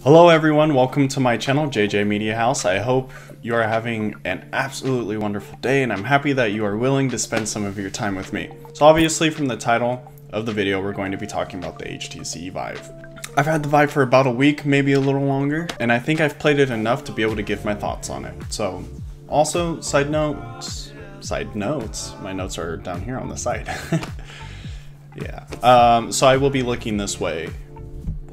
Hello everyone, welcome to my channel, JJ Media House. I hope you are having an absolutely wonderful day, and I'm happy that you are willing to spend some of your time with me. So obviously from the title of the video, we're going to be talking about the HTC VIVE. I've had the VIVE for about a week, maybe a little longer, and I think I've played it enough to be able to give my thoughts on it. So also, side notes, my notes are down here on the side. Yeah, so I will be looking this way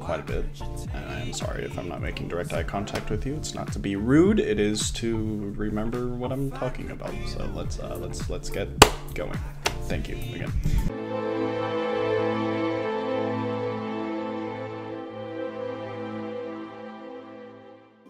quite a bit, and I'm sorry if I'm not making direct eye contact with you. It's not to be rude, it is to remember what I'm talking about. So let's get going. Thank you again.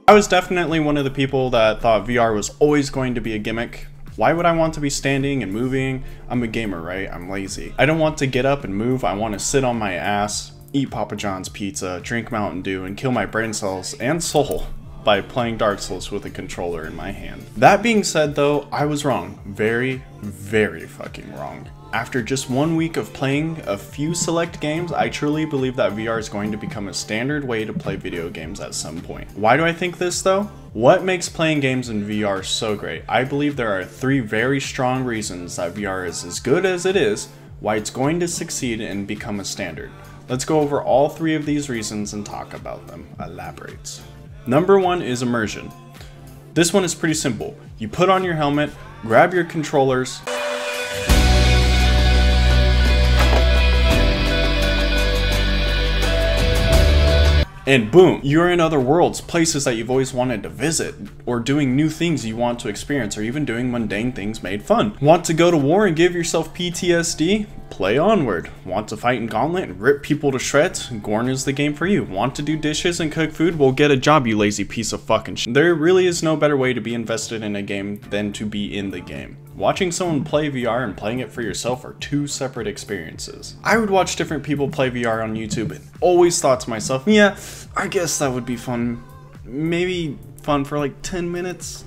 I was definitely one of the people that thought VR was always going to be a gimmick. Why would I want to be standing and moving? I'm a gamer, right? I'm lazy. I don't want to get up and move. I want to sit on my ass, eat Papa John's pizza, drink Mountain Dew, and kill my brain cells and soul by playing Dark Souls with a controller in my hand. That being said though, I was wrong. Very, very fucking wrong. After just 1 week of playing a few select games, I truly believe that VR is going to become a standard way to play video games at some point. Why do I think this though? What makes playing games in VR so great? I believe there are 3 very strong reasons that VR is as good as it is, why it's going to succeed and become a standard. Let's go over all 3 of these reasons and talk about them. Elaborate. Number 1 is immersion. This one is pretty simple. You put on your helmet, grab your controllers, and boom, you're in other worlds, places that you've always wanted to visit, or doing new things you want to experience, or even doing mundane things made fun. Want to go to war and give yourself PTSD? Play Onward. Want to fight in Gauntlet and rip people to shreds? Gorn is the game for you. Want to do dishes and cook food? Well, get a job, you lazy piece of fucking shit. There really is no better way to be invested in a game than to be in the game. Watching someone play VR and playing it for yourself are 2 separate experiences. I would watch different people play VR on YouTube and always thought to myself, yeah, I guess that would be fun. Maybe fun for like 10 minutes.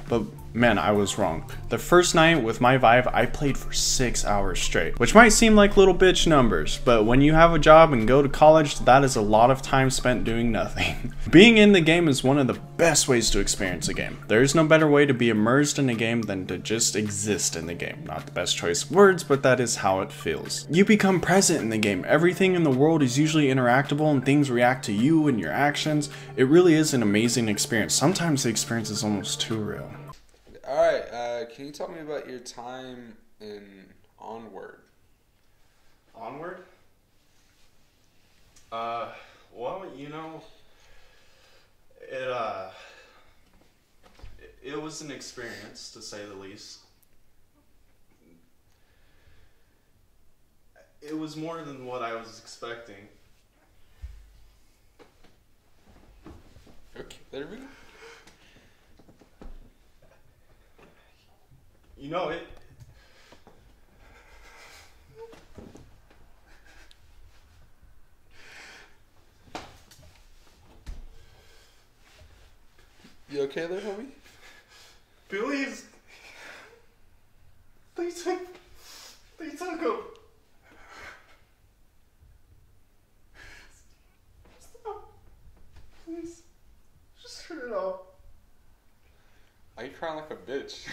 But man, I was wrong. The first night with my VIVE, I played for 6 hours straight, which might seem like little bitch numbers, but when you have a job and go to college, that is a lot of time spent doing nothing. Being in the game is one of the best ways to experience a game. There is no better way to be immersed in a game than to just exist in the game. Not the best choice of words, but that is how it feels. You become present in the game. Everything in the world is usually interactable and things react to you and your actions. It really is an amazing experience. Sometimes the experience is almost too real. Alright, can you tell me about your time in Onward? Onward? Well, you know, it was an experience, to say the least. It was more than what I was expecting. Okay, there we go. You know it. You okay there, homie? Please. They took him. Stop. Please. Just turn it off. Why are you crying like a bitch?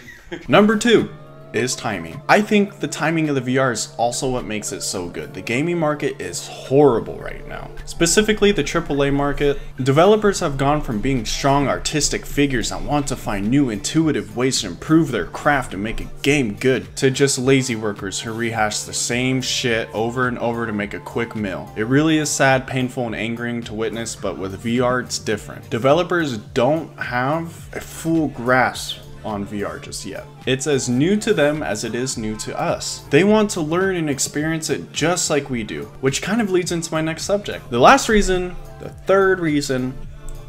Number 2 is timing. I think the timing of the VR is also what makes it so good. The gaming market is horrible right now. Specifically the AAA market. Developers have gone from being strong artistic figures that want to find new intuitive ways to improve their craft and make a game good, to just lazy workers who rehash the same shit over and over to make a quick meal. It really is sad, painful, and angering to witness, but with VR it's different. Developers don't have a full grasp on VR just yet. It's as new to them as it is new to us. They want to learn and experience it just like we do, which kind of leads into my next subject. The last reason, the 3rd reason,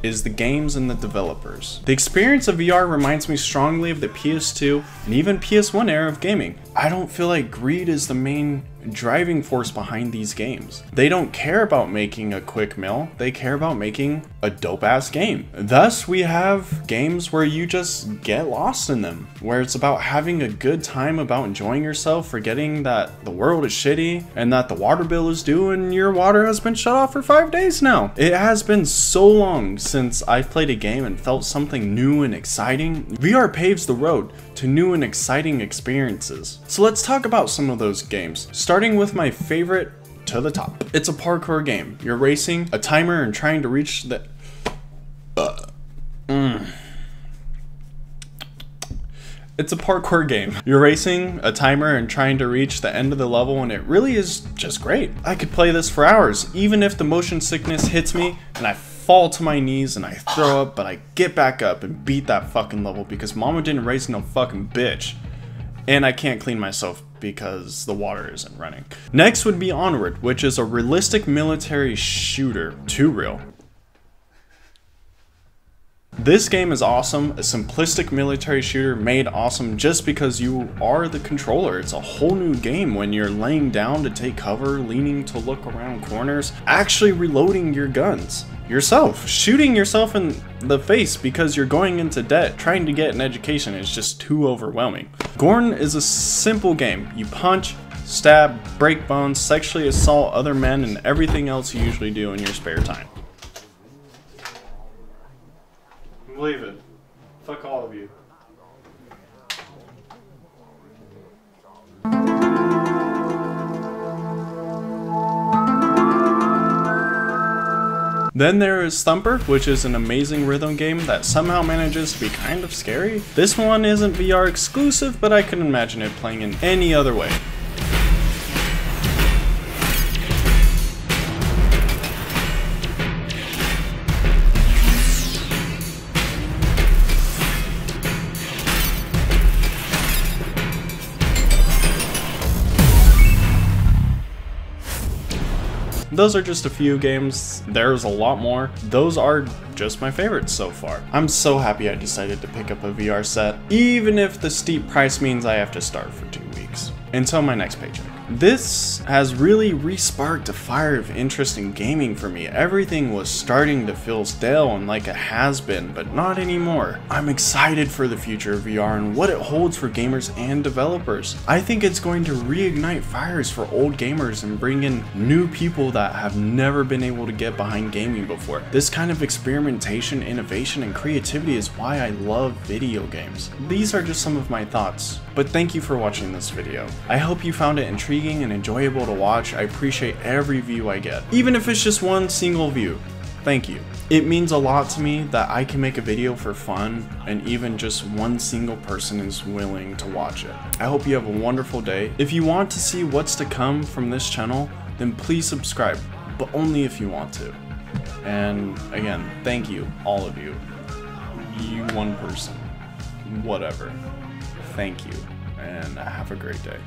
is the games and the developers. The experience of VR reminds me strongly of the PS2 and even PS1 era of gaming. I don't feel like greed is the main driving force behind these games. They don't care about making a quick meal, they care about making a dope ass game. Thus, we have games where you just get lost in them, where it's about having a good time, about enjoying yourself, forgetting that the world is shitty and that the water bill is due and your water has been shut off for 5 days now. It has been so long since I've played a game and felt something new and exciting. VR paves the road to new and exciting experiences. So let's talk about some of those games, starting with my favorite to the top. It's a parkour game. You're racing a timer and trying to reach the... It's a parkour game. You're racing a timer and trying to reach the end of the level, and it really is just great. I could play this for hours, even if the motion sickness hits me and I fall to my knees and I throw up, but I get back up and beat that fucking level because mama didn't raise no fucking bitch. And I can't clean myself because the water isn't running. Next would be Onward, which is a realistic military shooter. Too real. This game is awesome, a simplistic military shooter made awesome just because you are the controller. It's a whole new game when you're laying down to take cover, leaning to look around corners, actually reloading your guns yourself, shooting yourself in the face because you're going into debt. Trying to get an education is just too overwhelming. Gorn is a simple game. You punch, stab, break bones, sexually assault other men, and everything else you usually do in your spare time. Believe it. Fuck all of you. Then there is Thumper, which is an amazing rhythm game that somehow manages to be kind of scary. This one isn't VR exclusive, but I can imagine it playing in any other way. Those are just a few games. There's a lot more. Those are just my favorites so far. I'm so happy I decided to pick up a VR set, even if the steep price means I have to starve for 2 weeks. Until my next paycheck. This has really re-sparked a fire of interest in gaming for me. Everything was starting to feel stale and like it has been, but not anymore. I'm excited for the future of VR and what it holds for gamers and developers. I think it's going to reignite fires for old gamers and bring in new people that have never been able to get behind gaming before. This kind of experimentation, innovation, and creativity is why I love video games. These are just some of my thoughts, but thank you for watching this video. I hope you found it intriguing and enjoyable to watch. I appreciate every view I get, even if it's just one single view. Thank you. It means a lot to me that I can make a video for fun and even just one single person is willing to watch it. I hope you have a wonderful day. If you want to see what's to come from this channel, then please subscribe, but only if you want to. And again, thank you, all of you. You one person, whatever. Thank you, and have a great day.